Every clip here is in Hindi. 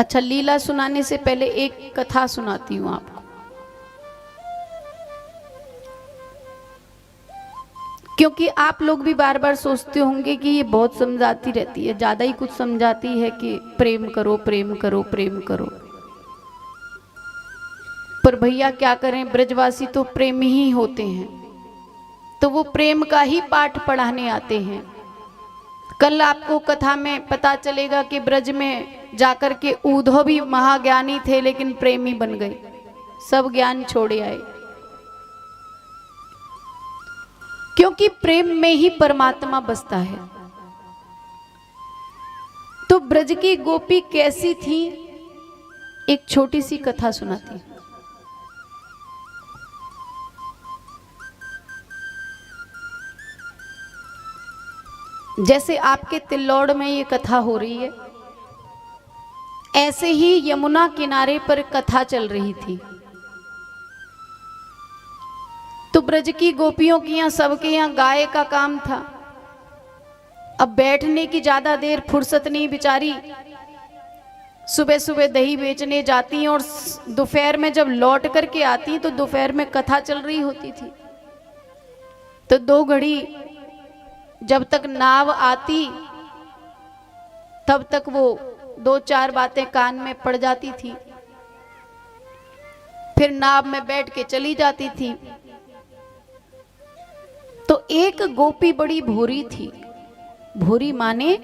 अच्छा, लीला सुनाने से पहले एक कथा सुनाती हूँ आपको। क्योंकि आप लोग भी बार बार सोचते होंगे कि ये बहुत समझाती रहती है, ज्यादा ही कुछ समझाती है कि प्रेम करो प्रेम करो प्रेम करो। पर भैया क्या करें, ब्रजवासी तो प्रेम ही होते हैं, तो वो प्रेम का ही पाठ पढ़ाने आते हैं। कल आपको कथा में पता चलेगा कि ब्रज में जाकर के उद्धव भी महाज्ञानी थे लेकिन प्रेमी बन गए, सब ज्ञान छोड़े आए। क्योंकि प्रेम में ही परमात्मा बसता है। तो ब्रज की गोपी कैसी थी, एक छोटी सी कथा सुनाती हूं। जैसे आपके तिल्लौड़ में ये कथा हो रही है, ऐसे ही यमुना किनारे पर कथा चल रही थी। तो ब्रज की गोपियों की यहाँ, सबके यहाँ गाय का काम था। अब बैठने की ज्यादा देर फुर्सत नहीं बिचारी, सुबह सुबह दही बेचने जाती हैं और दोपहर में जब लौट करके आती तो दोपहर में कथा चल रही होती थी। तो 2 घड़ी जब तक नाव आती तब तक वो 2-4 बातें कान में पड़ जाती थी, फिर नाव में बैठ के चली जाती थी। तो एक गोपी बड़ी भोरी थी, भोरी माने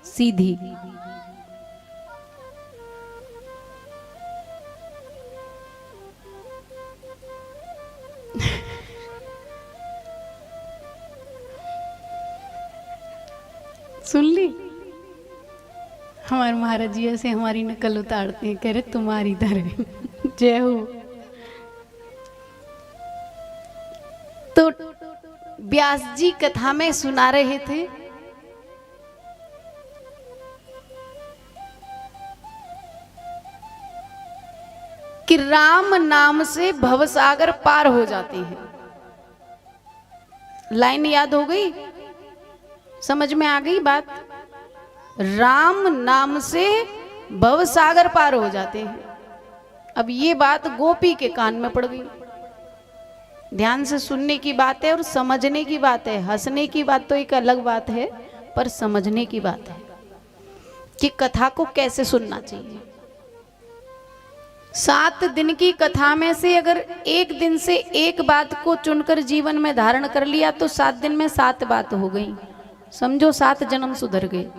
सीधी। सुन ली, हमारे महाराज जी ऐसे हमारी नकल उतारते हैं, कह रहे तुम्हारी तरह जय हो। तो व्यास जी कथा में सुना रहे थे कि राम नाम से भवसागर पार हो जाते हैं। लाइन याद हो गई, समझ में आ गई बात? राम नाम से भवसागर पार हो जाते हैं। अब ये बात गोपी के कान में पड़ गई। ध्यान से सुनने की बात है और समझने की बात है। हंसने की बात तो एक अलग बात है, पर समझने की बात है कि कथा को कैसे सुनना चाहिए। 7 दिन की कथा में से अगर एक दिन से एक बात को चुनकर जीवन में धारण कर लिया तो 7 दिन में 7 बात हो गई, समझो 7 जन्म सुधर गए।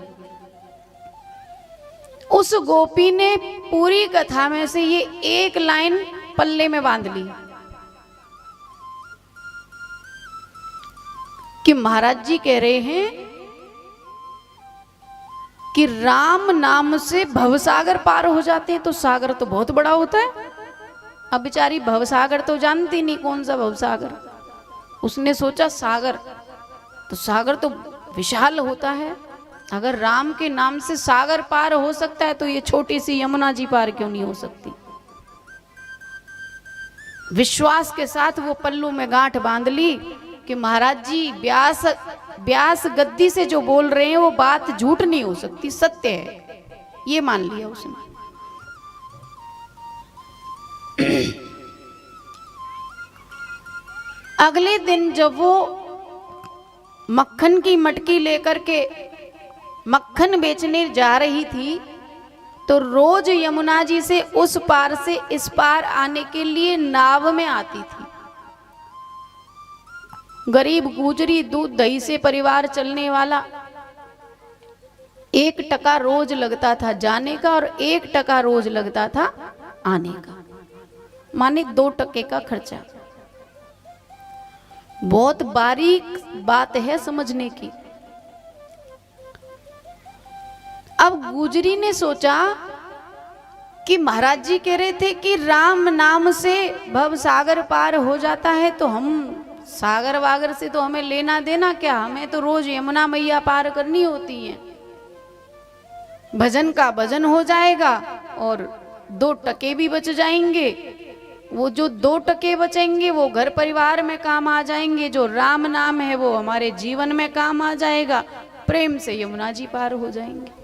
उस गोपी ने पूरी कथा में से ये एक लाइन पल्ले में बांध ली कि महाराज जी कह रहे हैं कि राम नाम से भवसागर पार हो जाते हैं। तो सागर तो बहुत बड़ा होता है। अब बेचारी भवसागर तो जानती नहीं कौन सा भवसागर, उसने सोचा सागर, तो सागर तो विशाल होता है। अगर राम के नाम से सागर पार हो सकता है तो ये छोटी सी यमुना जी पार क्यों नहीं हो सकती। विश्वास के साथ वो पल्लू में गांठ बांध ली कि महाराज जी व्यास गद्दी से जो बोल रहे हैं वो बात झूठ नहीं हो सकती, सत्य है, ये मान लिया उसने। अगले दिन जब वो मक्खन की मटकी लेकर के मक्खन बेचने जा रही थी तो रोज यमुना जी से उस पार से इस पार आने के लिए नाव में आती थी। गरीब गुजरी दूध दही से परिवार चलने वाला, 1 टका रोज लगता था जाने का और 1 टका रोज लगता था आने का, माने 2 टके का खर्चा। बहुत बारीक बात है समझने की। अब गुजरी ने सोचा कि महाराज जी कह रहे थे कि राम नाम से भव सागर पार हो जाता है, तो हम सागर वागर से तो हमें लेना देना क्या, हमें तो रोज यमुना मैया पार करनी होती है। भजन का भजन हो जाएगा और 2 टके भी बच जाएंगे। वो जो 2 टके बचेंगे वो घर परिवार में काम आ जाएंगे, जो राम नाम है वो हमारे जीवन में काम आ जाएगा, प्रेम से यमुना जी पार हो जाएंगे।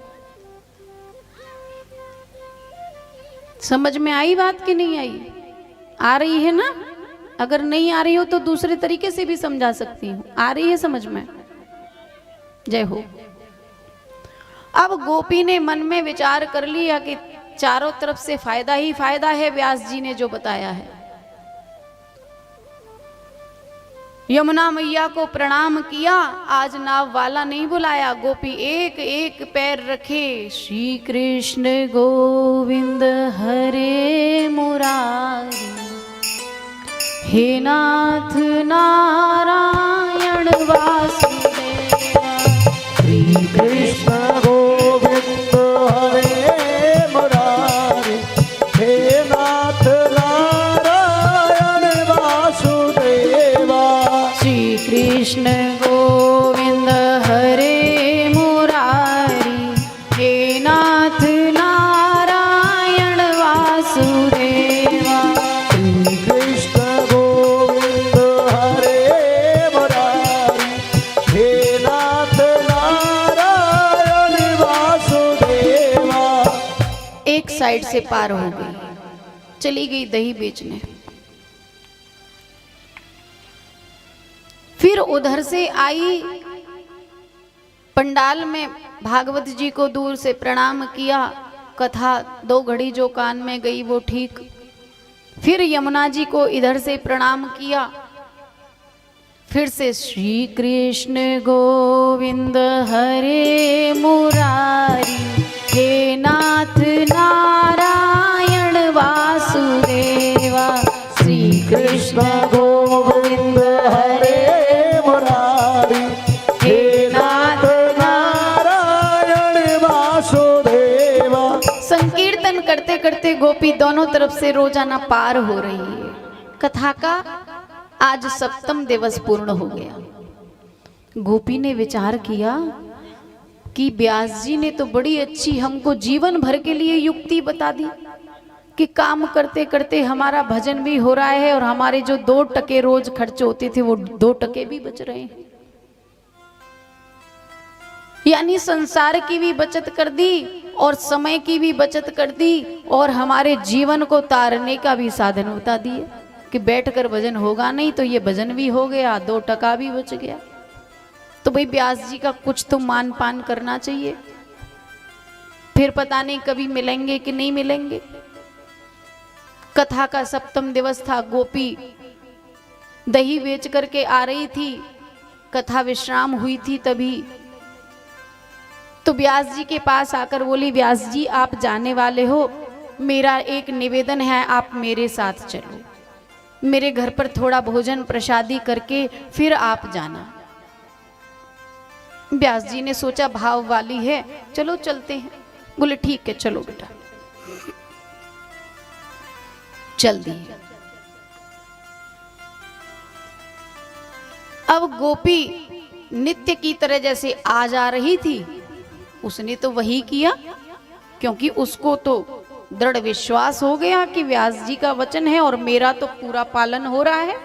समझ में आई बात कि नहीं आई? आ रही है ना? अगर नहीं आ रही हो तो दूसरे तरीके से भी समझा सकती हूँ। आ रही है समझ में? जय हो। अब गोपी ने मन में विचार कर लिया कि चारों तरफ से फायदा ही फायदा है व्यास जी ने जो बताया है। यमुना मैया को प्रणाम किया, आज नाव वाला नहीं बुलाया। गोपी एक एक पैर रखे, श्री कृष्ण गोविंद हरे मुरारी, हे नाथ नारायण वासुदेवा, श्री कृष्ण गोविंद हरे मुरारी, हे नाथ नारायण वासुदेवा। श्री कृष्ण गोविंद हरे मुरारी, हे नाथ नारायण वासुदेवा। श्री कृष्ण गोविंद हरे मुरारी, हे नाथ नारायण वासुदेवा। एक साइड से पार हो गई, चली गई दही बेचने। फिर उधर से आई, पंडाल में भागवत जी को दूर से प्रणाम किया, कथा 2 घड़ी जो कान में गई वो ठीक। फिर यमुना जी को इधर से प्रणाम किया, फिर से श्री कृष्ण गोविंद हरे मुरारी, हे नाथ नारायण वासुदेवा। श्री कृष्ण गोविंद हरे मुरारी, हे नाथ नारायण वासुदेवा। संकीर्तन करते करते गोपी दोनों तरफ से रोजाना पार हो रही है। कथा का आज 7वां दिवस पूर्ण हो गया। गोपी ने विचार किया कि व्यास जी ने तो बड़ी अच्छी हमको जीवन भर के लिए युक्ति बता दी कि काम करते करते हमारा भजन भी हो रहा है और हमारे जो 2 टके रोज खर्च होते थे वो 2 टके भी बच रहे हैं। यानी संसार की भी बचत कर दी और समय की भी बचत कर दी और हमारे जीवन को तारने का भी साधन बता दिए कि बैठकर भजन होगा नहीं तो ये भजन भी हो गया, 2 टका भी बच गया। तो भाई व्यास जी का कुछ तो मान पान करना चाहिए। फिर पता नहीं कभी मिलेंगे कि नहीं मिलेंगे। कथा का 7वां दिवस था। गोपी दही बेच करके आ रही थी, कथा विश्राम हुई थी तभी। तो व्यास जी के पास आकर बोली, व्यास जी आप जाने वाले हो, मेरा एक निवेदन है, आप मेरे साथ चलो, मेरे घर पर थोड़ा भोजन प्रसादी करके फिर आप जाना। व्यास जी ने सोचा भाव वाली है, चलो चलते हैं। बोले ठीक है चलो बेटा। चल दिए। अब गोपी नित्य की तरह जैसे आ जा रही थी, उसने तो वही किया, क्योंकि उसको तो दृढ़ विश्वास हो गया कि व्यास जी का वचन है और मेरा तो पूरा पालन हो रहा है।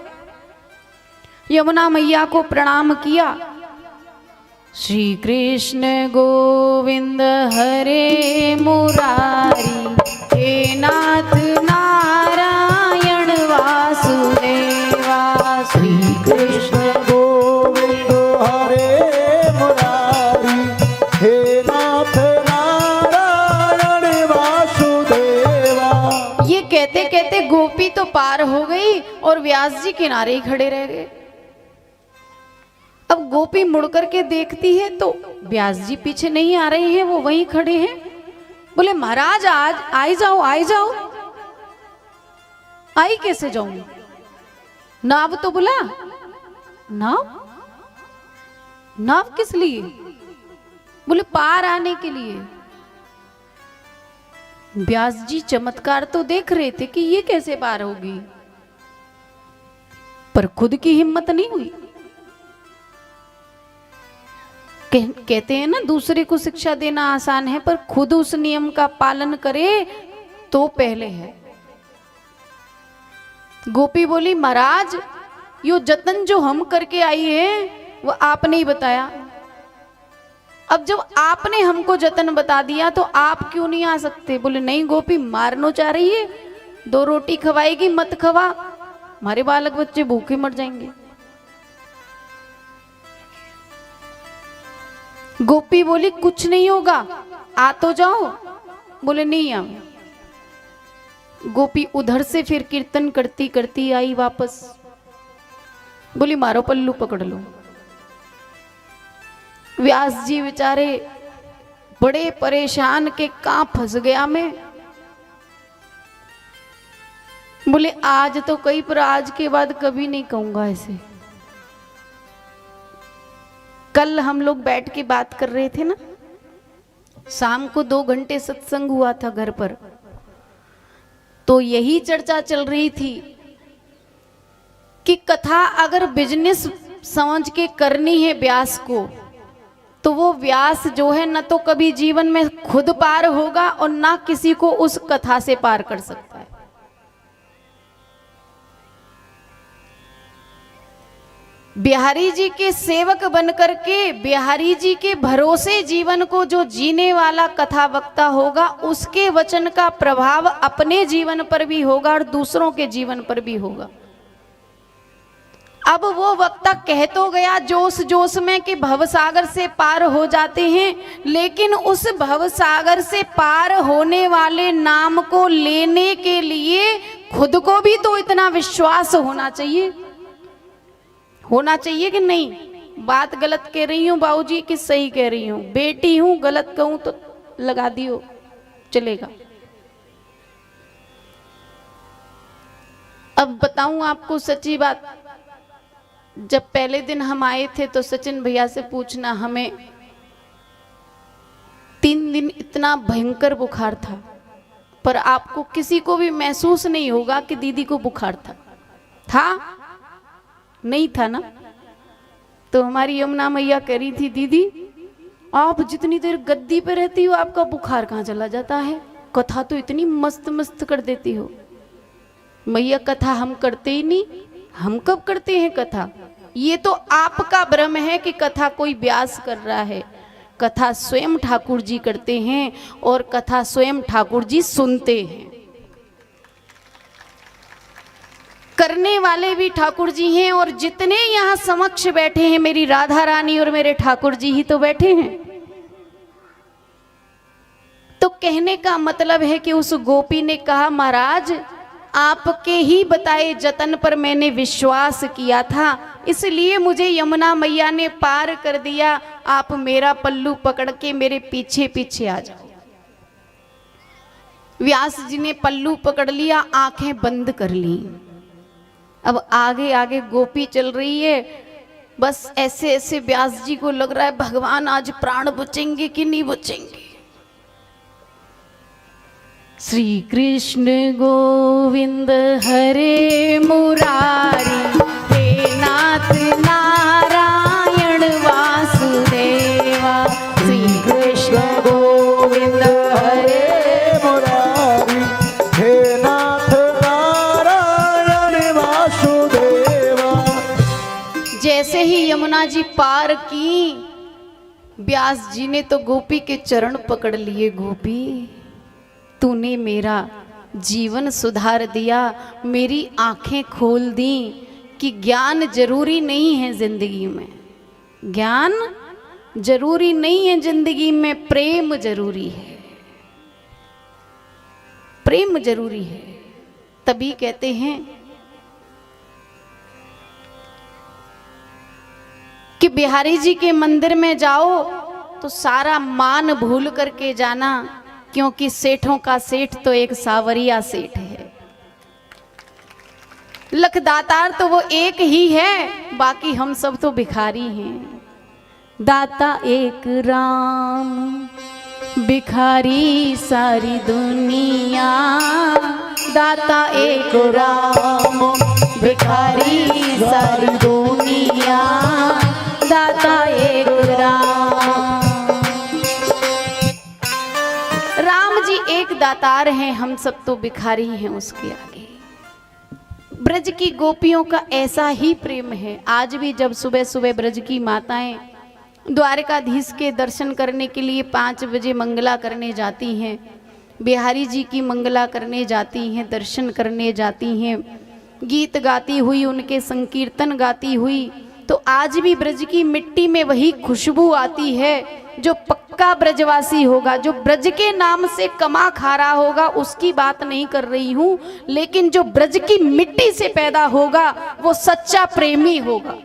यमुना मैया को प्रणाम किया, श्री कृष्ण गोविंद हरे मुरारी, हे नाथ नारायण वासुदेवा। श्री कृष्ण गोविंद हरे मुरारी, हे नाथ नारायण वासुदेवा। ये कहते कहते गोपी तो पार हो गई और व्यास जी किनारे ही खड़े रह गए। अब गोपी मुड़ करके देखती है तो व्यास जी पीछे नहीं आ रहे हैं, वो वहीं खड़े हैं। बोले महाराज आज आई जाओ, आई जाओ। आई कैसे जाऊं? नाव तो बुला। नाव? नाव किस लिए? बोले पार आने के लिए। व्यास जी चमत्कार तो देख रहे थे कि ये कैसे पार होगी, पर खुद की हिम्मत नहीं हुई। कहते हैं ना, दूसरे को शिक्षा देना आसान है पर खुद उस नियम का पालन करे तो पहले है। गोपी बोली महाराज यो जतन जो हम करके आई है वो आपने ही बताया, अब जब आपने हमको जतन बता दिया तो आप क्यों नहीं आ सकते? बोले नहीं गोपी मारना चाह रही है, 2 रोटी खवाएगी, मत खवा, हमारे बालक बच्चे भूखे मर जाएंगे। गोपी बोली कुछ नहीं होगा, आ तो जाओ। बोले नहीं आओ। गोपी उधर से फिर कीर्तन करती करती आई वापस। बोली मारो पल्लू पकड़ लो। व्यास जी बेचारे बड़े परेशान के कहां फंस गया मैं। बोले आज तो कई, पर आज के बाद कभी नहीं कहूंगा ऐसे। कल हम लोग बैठ के बात कर रहे थे ना, शाम को 2 घंटे सत्संग हुआ था घर पर, तो यही चर्चा चल रही थी कि कथा अगर बिजनेस समझ के करनी है व्यास को, तो वो व्यास जो है न तो कभी जीवन में खुद पार होगा और ना किसी को उस कथा से पार कर सकता है। बिहारी जी के सेवक बनकर के, बिहारी जी के भरोसे जीवन को जो जीने वाला कथा वक्ता होगा, उसके वचन का प्रभाव अपने जीवन पर भी होगा और दूसरों के जीवन पर भी होगा। अब वो वक्ता कह तो गया जोश जोश में कि भवसागर से पार हो जाते हैं, लेकिन उस भवसागर से पार होने वाले नाम को लेने के लिए खुद को भी तो इतना विश्वास होना चाहिए। होना चाहिए कि नहीं? बात गलत कह रही हूँ बाबूजी कि सही कह रही हूँ? बेटी हूँ, गलत कहूँ तो लगा दियो, चलेगा। अब बताऊं आपको सच्ची बात, जब पहले दिन हम आए थे तो सचिन भैया से पूछना, हमें 3 दिन इतना भयंकर बुखार था, पर आपको किसी को भी महसूस नहीं होगा कि दीदी को बुखार था? नहीं था ना? तो हमारी यमुना मैया कह रही थी दीदी आप जितनी देर गद्दी पे रहती हो आपका बुखार कहाँ चला जाता है? कथा तो इतनी मस्त मस्त कर देती हो। मैया कथा हम करते ही नहीं, हम कब करते हैं कथा? ये तो आपका भ्रम है कि कथा कोई व्यास कर रहा है। कथा स्वयं ठाकुर जी करते हैं और कथा स्वयं ठाकुर जी सुनते हैं। करने वाले भी ठाकुर जी हैं और जितने यहाँ समक्ष बैठे हैं मेरी राधा रानी और मेरे ठाकुर जी ही तो बैठे हैं। तो कहने का मतलब है कि उस गोपी ने कहा महाराज आपके ही बताए जतन पर मैंने विश्वास किया था, इसलिए मुझे यमुना मैया ने पार कर दिया। आप मेरा पल्लू पकड़ के मेरे पीछे पीछे आ जाओ। व्यास जी ने पल्लू पकड़ लिया, आंखें बंद कर ली। अब आगे आगे गोपी चल रही है। बस ऐसे ऐसे व्यास जी को लग रहा है भगवान आज प्राण बचेंगे कि नहीं बचेंगे। श्री कृष्ण गोविंद हरे मुरारी, हे नाथ नारायण वासुदेवा। श्री कृष्ण गोविंद हरे मुरारी, हे नाथ नारायण वासुदेवा। जैसे ही यमुना जी पार की, व्यास जी ने तो गोपी के चरण पकड़ लिए। गोपी तूने मेरा जीवन सुधार दिया, मेरी आंखें खोल दी कि ज्ञान जरूरी नहीं है जिंदगी में, ज्ञान जरूरी नहीं है जिंदगी में, प्रेम जरूरी है, प्रेम जरूरी है। तभी कहते हैं कि बिहारी जी के मंदिर में जाओ तो सारा मान भूल करके जाना, क्योंकि सेठों का सेठ तो एक सावरिया सेठ है। लखदातार तो वो एक ही है, बाकी हम सब तो भिखारी हैं। दाता एक राम, भिखारी सारी दुनिया। दाता एक राम, भिखारी सारी दुनिया। दाता एक राम। राम जी एक दातार हैं, हम सब तो भिखारी हैं उसके आगे। ब्रज की गोपियों का ऐसा ही प्रेम है। आज भी जब सुबह सुबह ब्रज की माताएं द्वारकाधीश के दर्शन करने के लिए 5 बजे मंगला करने जाती हैं, बिहारी जी की मंगला करने जाती हैं, दर्शन करने जाती हैं, गीत गाती हुई, उनके संकीर्तन गाती हुई। तो आज भी ब्रज की मिट्टी में वही खुशबू आती है। जो पक्का ब्रजवासी होगा, जो ब्रज के नाम से कमा खा रहा होगा, उसकी बात नहीं कर रही हूं, लेकिन जो ब्रज की मिट्टी से पैदा होगा वो सच्चा प्रेमी होगा।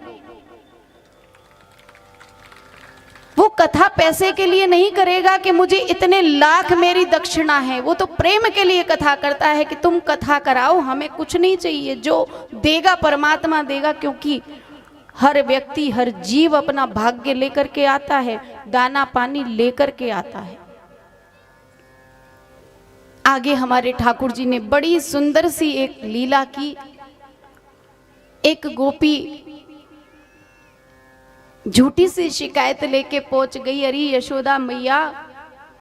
वो कथा पैसे के लिए नहीं करेगा कि मुझे इतने लाख मेरी दक्षिणा है, वो तो प्रेम के लिए कथा करता है कि तुम कथा कराओ, हमें कुछ नहीं चाहिए, जो देगा परमात्मा देगा। क्योंकि हर व्यक्ति, हर जीव अपना भाग्य लेकर के आता है, दाना पानी लेकर के आता है। आगे हमारे ठाकुर जी ने बड़ी सुंदर सी एक लीला की। एक गोपी झूठी सी शिकायत लेके पहुंच गई, अरे यशोदा मैया